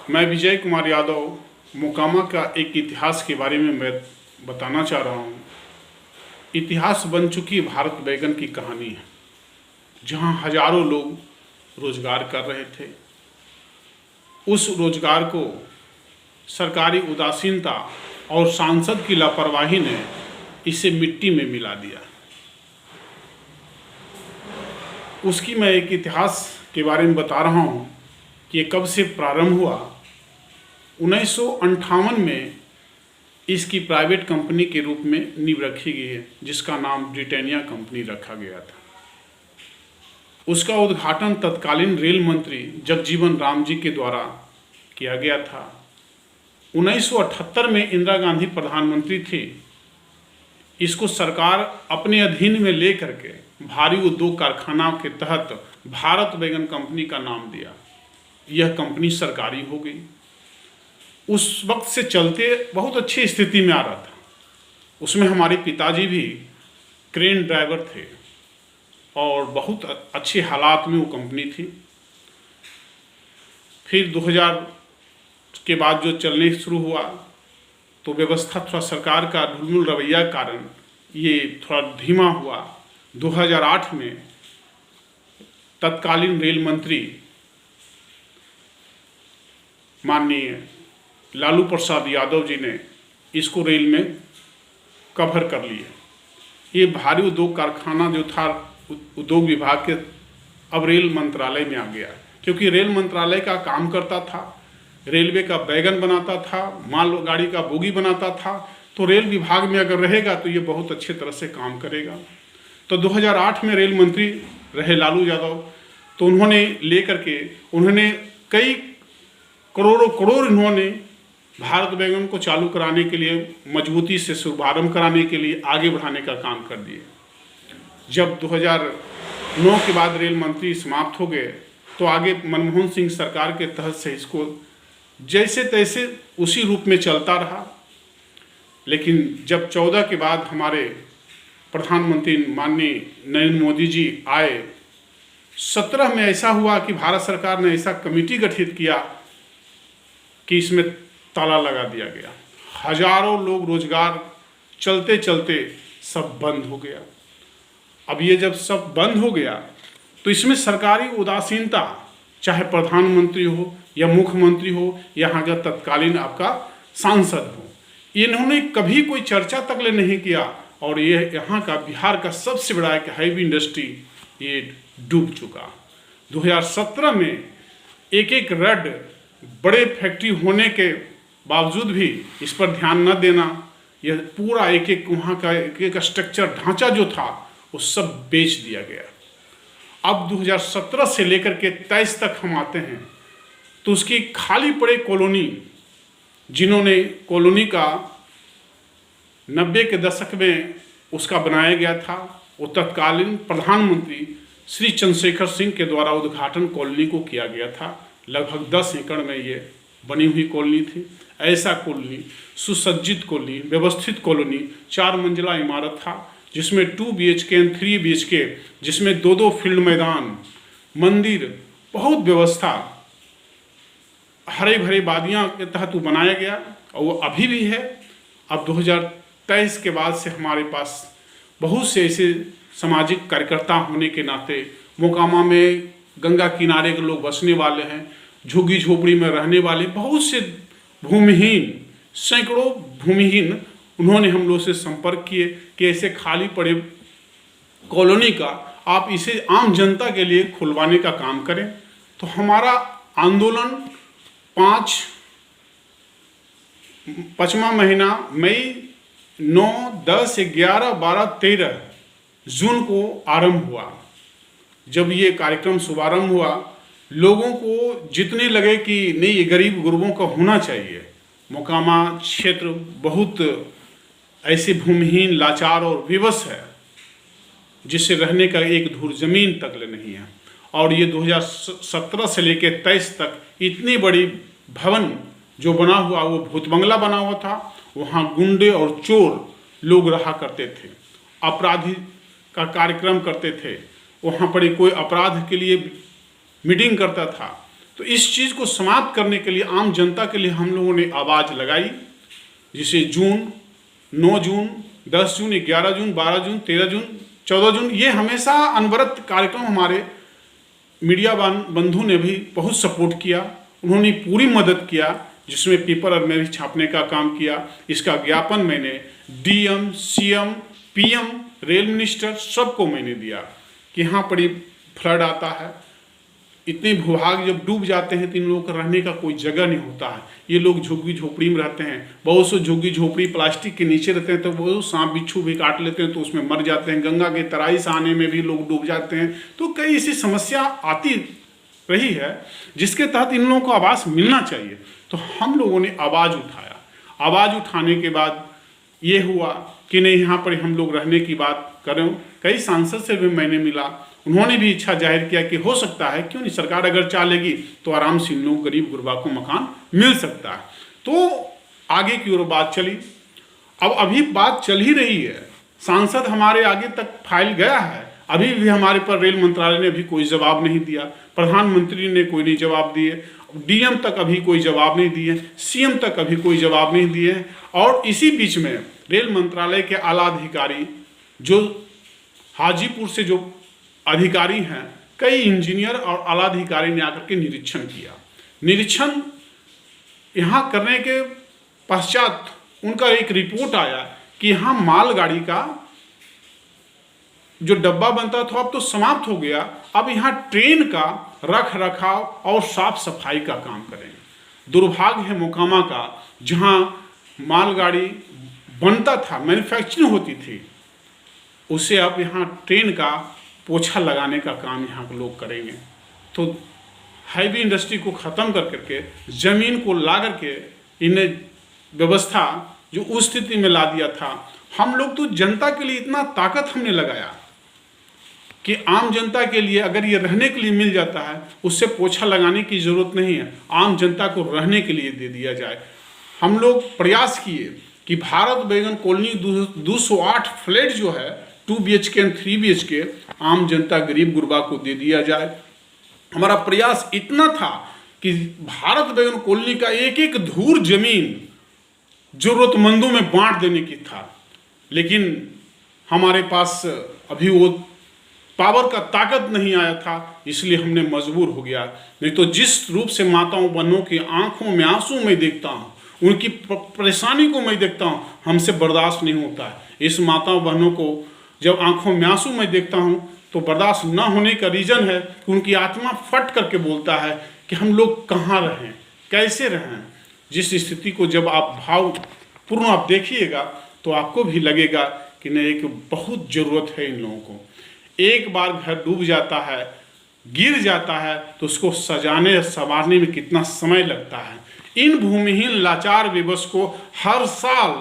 मैं विजय कुमार यादव मोकामा का एक इतिहास के बारे में मैं बताना चाह रहा हूँ। इतिहास बन चुकी भारत बैगन की कहानी है, जहाँ हजारों लोग रोजगार कर रहे थे। उस रोजगार को सरकारी उदासीनता और सांसद की लापरवाही ने इसे मिट्टी में मिला दिया। उसकी मैं एक इतिहास के बारे में बता रहा हूँ कि ये कब से प्रारंभ हुआ। 1958 में इसकी प्राइवेट कंपनी के रूप में नींव रखी गई है, जिसका नाम ब्रिटानिया कंपनी रखा गया था। उसका उद्घाटन तत्कालीन रेल मंत्री जगजीवन राम जी के द्वारा किया गया था। 1978 में इंदिरा गांधी प्रधानमंत्री थी। इसको सरकार अपने अधीन में ले करके भारी उद्योग कारखाना के तहत भारत बैगन कंपनी का नाम दिया। यह कंपनी सरकारी हो गई। उस वक्त से चलते बहुत अच्छी स्थिति में आ रहा था। उसमें हमारे पिताजी भी क्रेन ड्राइवर थे और बहुत अच्छे हालात में वो कंपनी थी। फिर 2000 के बाद जो चलने शुरू हुआ तो व्यवस्था थोड़ा सरकार का ढुलमुल रवैया के कारण ये थोड़ा धीमा हुआ। 2008 में तत्कालीन रेल मंत्री माननीय लालू प्रसाद यादव जी ने इसको रेल में कवर कर लिया। ये भारी उद्योग कारखाना जो था उद्योग विभाग के अब रेल मंत्रालय में आ गया, क्योंकि रेल मंत्रालय का काम करता था, रेलवे का बैगन बनाता था, मालगाड़ी का बोगी बनाता था। तो रेल विभाग में अगर रहेगा तो ये बहुत अच्छे तरह से काम करेगा। तो 2008 में रेल मंत्री रहे लालू यादव, तो उन्होंने कई करोड़ इन्होंने भारत बैगन को चालू कराने के लिए, मजबूती से शुभारंभ कराने के लिए, आगे बढ़ाने का काम कर दिए। जब 2009 के बाद रेल मंत्री समाप्त हो गए तो आगे मनमोहन सिंह सरकार के तहत से इसको जैसे तैसे उसी रूप में चलता रहा। लेकिन जब 14 के बाद हमारे प्रधानमंत्री माननीय नरेंद्र मोदी जी आए, 17 में ऐसा हुआ कि भारत सरकार ने ऐसा कमेटी गठित किया कि इसमें ताला लगा दिया गया। हजारों लोग रोजगार चलते चलते सब बंद हो गया। अब ये जब सब बंद हो गया तो इसमें सरकारी उदासीनता, चाहे प्रधानमंत्री हो या मुख्यमंत्री हो, यहाँ का तत्कालीन आपका सांसद हो, इन्होंने कभी कोई चर्चा तक ले नहीं किया। और ये यहाँ का बिहार का सबसे बड़ा एक हैवी इंडस्ट्री ये डूब चुका। 2017 में एक रड बड़े फैक्ट्री होने के बावजूद भी इस पर ध्यान न देना, यह पूरा एक वहाँ का एक स्ट्रक्चर ढांचा जो था वो सब बेच दिया गया। अब 2017 से लेकर के 23 तक हम आते हैं तो उसकी खाली पड़े कॉलोनी, जिन्होंने कॉलोनी का 90 के दशक में उसका बनाया गया था, वो तत्कालीन प्रधानमंत्री श्री चंद्रशेखर सिंह के द्वारा उद्घाटन कॉलोनी को किया गया था। लगभग 10 एकड़ में ये बनी हुई कॉलोनी थी। ऐसा कॉलोनी, सुसज्जित कॉलोनी, व्यवस्थित कॉलोनी, 4 मंजिला इमारत था, जिसमें 2 BHK और 3 BHK, जिसमें 2 फील्ड मैदान, मंदिर, बहुत व्यवस्था, हरे भरे वादियाँ के तहत वो बनाया गया और वो अभी भी है। अब 2023 के बाद से हमारे पास बहुत से ऐसे सामाजिक कार्यकर्ता होने के नाते मोकामा में गंगा किनारे के लोग बसने वाले हैं, झुग्गी झोपड़ी में रहने वाले बहुत से भूमिहीन, सैकड़ों भूमिहीन, उन्होंने हम लोग से संपर्क किए कि ऐसे खाली पड़े कॉलोनी का आप इसे आम जनता के लिए खुलवाने का काम करें। तो हमारा आंदोलन 5वां महीना मई 9, 10, 11, 12, 13 जून को आरंभ हुआ। जब ये कार्यक्रम शुभारंभ हुआ, लोगों को जितने लगे कि नहीं ये गरीब गुरबों का होना चाहिए। मोकामा क्षेत्र बहुत ऐसे भूमिहीन, लाचार और विवश है, जिससे रहने का एक धूर जमीन तक ले नहीं है। और ये 2017 से लेकर 23 तक इतनी बड़ी भवन जो बना हुआ, वो भूत बंगला बना हुआ था। वहाँ गुंडे और चोर लोग रहा करते थे, अपराधी का कार्यक्रम करते थे। वहाँ पर कोई अपराध के लिए मीटिंग करता था तो इस चीज़ को समाप्त करने के लिए, आम जनता के लिए हम लोगों ने आवाज़ लगाई, जिसे जून, 9 जून, 10 जून, 11 जून, 12 जून, 13 जून, 14 जून, ये हमेशा अनवरत कार्यक्रम हमारे मीडिया बंधु ने भी बहुत सपोर्ट किया, उन्होंने पूरी मदद किया, जिसमें पेपर में भी छापने का काम किया। इसका ज्ञापन मैंने DM, CM, PM, rail minister सबको मैंने दिया कि यहाँ पर फ्लड आता है, इतने भूभाग जब डूब जाते हैं तो इन लोगों का रहने का कोई जगह नहीं होता है। ये लोग झुग्गी झोपड़ी में रहते हैं, बहुत से झुग्गी झोपड़ी प्लास्टिक के नीचे रहते हैं, तो वो सांप बिच्छू भी काट लेते हैं तो उसमें मर जाते हैं। गंगा के तराई से आने में भी लोग डूब जाते हैं। तो कई ऐसी समस्या आती रही है जिसके तहत इन लोगों को आवास मिलना चाहिए। तो हम लोगों ने आवाज़ उठाया। आवाज़ उठाने के बाद ये हुआ कि नहीं, यहाँ पर हम लोग रहने की बात करें। कई सांसद से भी मैंने मिला, उन्होंने भी इच्छा जाहिर किया कि हो सकता है, क्यों नहीं, सरकार अगर चाहेगी तो आराम से इन लोग गरीब गुरबा को मकान मिल सकता है। तो आगे की ओर बात चली। अब अभी बात चल ही रही है, सांसद हमारे आगे तक फाइल गया है, अभी भी हमारे पर रेल मंत्रालय ने अभी कोई जवाब नहीं दिया, प्रधानमंत्री ने कोई नहीं जवाब दिए, डीएम तक अभी कोई जवाब नहीं दिए, सीएम तक अभी कोई जवाब नहीं दिए। और इसी बीच में रेल मंत्रालय के आला अधिकारी, जो हाजीपुर से जो अधिकारी हैं, कई इंजीनियर और आला अधिकारी ने आकर के निरीक्षण किया। निरीक्षण यहाँ करने के पश्चात उनका एक रिपोर्ट आया कि यहाँ मालगाड़ी का जो डब्बा बनता था अब तो समाप्त हो गया, अब यहाँ ट्रेन का रख रखाव और साफ सफाई का काम करेंगे। दुर्भाग्य है मोकामा का, जहाँ मालगाड़ी बनता था, मैन्युफैक्चरिंग होती थी, उसे अब यहाँ ट्रेन का पोछा लगाने का काम यहाँ के लोग करेंगे। तो हैवी इंडस्ट्री को ख़त्म कर करके ज़मीन को ला करके इन्हें व्यवस्था जो उस स्थिति में ला दिया था। हम लोग तो जनता के लिए इतना ताकत हमने लगाया कि आम जनता के लिए अगर ये रहने के लिए मिल जाता है, उससे पोछा लगाने की ज़रूरत नहीं है, आम जनता को रहने के लिए दे दिया जाए। हम लोग प्रयास किए कि भारत बैगन कॉलोनी 208 फ्लैट जो है 2 BHK और 3 BHK आम जनता गरीब गुरबा को दे दिया जाए। हमारा प्रयास इतना था कि भारत बैगन कॉलोनी का एक एक धूर जमीन जरूरतमंदों में बांट देने की था, लेकिन हमारे पास अभी वो पावर का ताकत नहीं आया था, इसलिए हमने मजबूर हो गया। नहीं तो जिस रूप से माताओं बहनों की आंखों में आंसू मैं देखता हूँ, उनकी परेशानी को मैं देखता हूँ, हमसे बर्दाश्त नहीं होता है। इस माताओं बहनों को जब आंखों में आंसू मैं देखता हूँ तो बर्दाश्त ना होने का रीज़न है कि उनकी आत्मा फट करके बोलता है कि हम लोग कहाँ रहें, कैसे रहें। जिस स्थिति को जब आप भावपूर्ण आप देखिएगा तो आपको भी लगेगा कि नहीं, एक बहुत ज़रूरत है इन लोगों को। एक बार घर डूब जाता है, गिर जाता है, तो उसको सजाने संवारने में कितना समय लगता है। इन भूमिहीन लाचार विवश को हर साल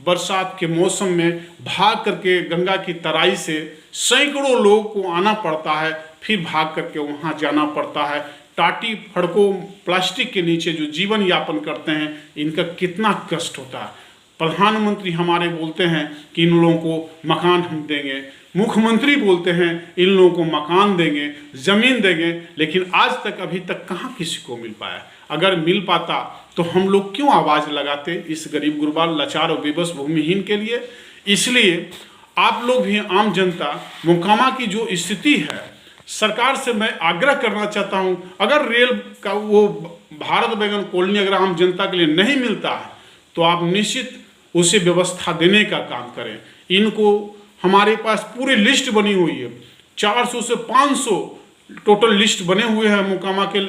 बरसात के मौसम में भाग करके गंगा की तराई से सैकड़ों लोगों को आना पड़ता है, फिर भाग करके वहाँ जाना पड़ता है। टाटी फड़कों प्लास्टिक के नीचे जो जीवन यापन करते हैं, इनका कितना कष्ट होता है। प्रधानमंत्री हमारे बोलते हैं कि इन लोगों को मकान हम देंगे, मुख्यमंत्री बोलते हैं इन लोगों को मकान देंगे, ज़मीन देंगे, लेकिन आज तक अभी तक कहाँ किसी को मिल पाया। अगर मिल पाता तो हम लोग क्यों आवाज़ लगाते इस गरीब गुरबा लाचार और बेबस भूमिहीन के लिए। इसलिए आप लोग भी, आम जनता, मोकामा की जो स्थिति है, सरकार से मैं आग्रह करना चाहता हूँ, अगर रेल का वो भारत बैगन कॉलोनी अगर आम जनता के लिए नहीं मिलता है तो आप निश्चित उसे व्यवस्था देने का काम करें। इनको हमारे पास पूरी लिस्ट बनी हुई है, 400 से 500 टोटल लिस्ट बने हुए हैं मोकामा के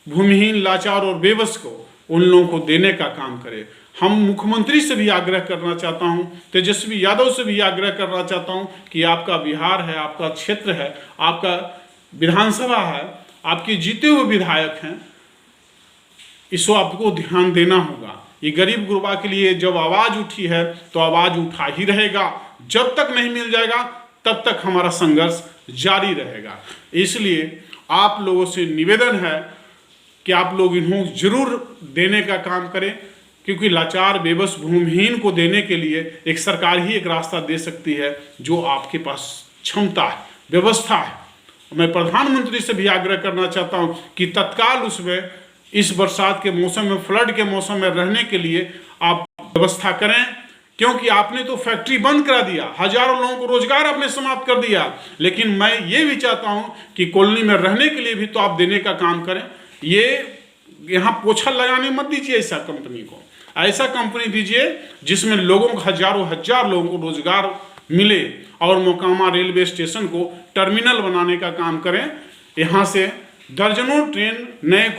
भूमिहीन लाचार और बेबस को, उन लोगों को देने का काम करें। हम मुख्यमंत्री से भी आग्रह करना चाहता हूं, तेजस्वी यादव से भी आग्रह करना चाहता हूं कि आपका बिहार है, आपका क्षेत्र है, आपका विधानसभा है, आपके जीते हुए विधायक हैं, इसको आपको ध्यान देना होगा। ये गरीब गुरबा के लिए जब आवाज़ उठी है तो आवाज़ उठा ही रहेगा। जब तक नहीं मिल जाएगा तब तक हमारा संघर्ष जारी रहेगा। इसलिए आप लोगों से निवेदन है कि आप लोग इन्हों जरूर देने का काम करें, क्योंकि लाचार बेबस भूमिहीन को देने के लिए एक सरकार ही एक रास्ता दे सकती है, जो आपके पास क्षमता है, व्यवस्था है। मैं प्रधानमंत्री से भी आग्रह करना चाहता हूं कि तत्काल उसमें इस बरसात के मौसम में, फ्लड के मौसम में रहने के लिए आप व्यवस्था करें, क्योंकि आपने तो फैक्ट्री बंद करा दिया, हजारों लोगों को रोजगार आपने समाप्त कर दिया। लेकिन मैं ये भी चाहता हूं कि कॉलोनी में रहने के लिए भी तो आप देने का काम करें। ये यहाँ पोछा लगाने मत दीजिए ऐसा कंपनी को, ऐसा कंपनी दीजिए जिसमें लोगों को, हजारों हजार लोगों को रोजगार मिले, और मोकामा रेलवे स्टेशन को टर्मिनल बनाने का काम करें। यहाँ से दर्जनों ट्रेन नए